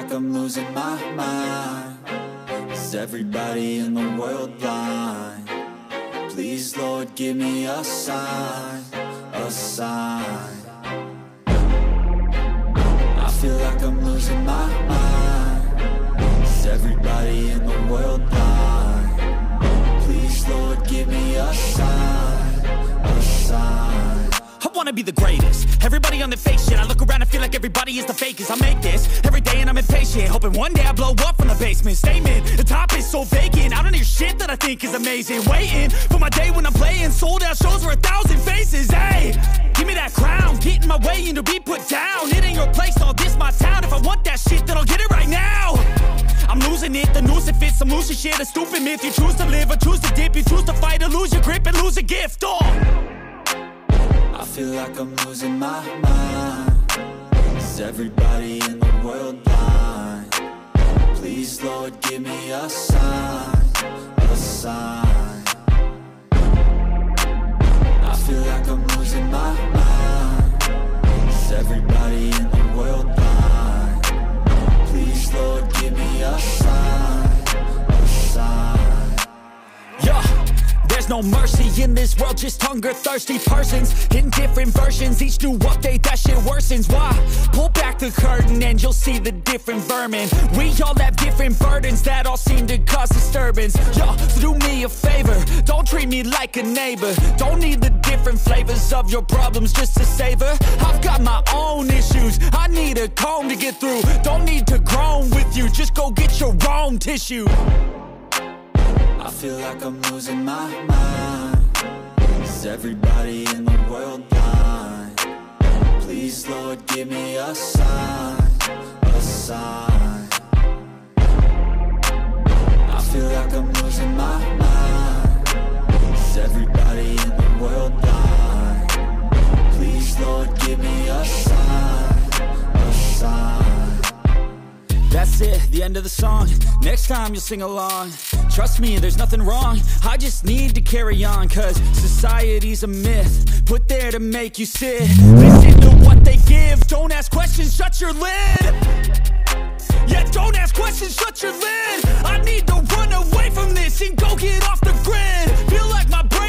like I'm losing my mind. Is everybody in the world blind? Please, Lord, give me a sign, a sign. I feel like I'm losing my mind. Is everybody in the world blind? Please, Lord, give me a sign, a sign. I wanna be the greatest. Everybody on the fake shit. I look around and feel like everybody is the fakest. I make this every day and I'm impatient, hoping one day I blow up from the basement. Statement, the top is so vacant. I don't hear shit that I think is amazing. Waiting for my day when I'm playing sold out shows for 1,000 faces. Hey, give me that crown, get in my way and to be put down. It ain't your place, no, this my town. If I want that shit, then I'll get it right now. I'm losing it, the noose it fits, I'm losing shit. A stupid myth, you choose to live or choose to dip. You choose to fight or lose your grip and lose a gift. I feel like I'm losing my mind. Is everybody in the world blind? Please, Lord, give me a sign, a sign. I feel like I'm losing my mind. Is everybody in the world blind? Please, Lord, give me a sign, a sign. Yeah. There's no mercy in this world, just hunger-thirsty persons in different versions. Each new update, that shit worsens. Why? Pull back the curtain and you'll see the different vermin. We all have different burdens that all seem to cause disturbance. Yo, so do me a favor, don't treat me like a neighbor. Don't need the different flavors of your problems just to savor. I've got my own issues, I need a comb to get through. Don't need to groan with you, just go get your own tissue. I feel like I'm losing my mind. Is everybody in the world blind? Please, Lord, give me a sign, a sign. I feel like I'm losing my mind. Is everybody in the world blind? Please, Lord, give me a sign, a sign. That's it, the end of the song. Next time you'll sing along. Trust me, there's nothing wrong. I just need to carry on, cause society's a myth put there to make you sit. Listen to what they give. Don't ask questions, shut your lid. Yeah, don't ask questions, shut your lid. I need to run away from this and go get off the grid. Feel like my brain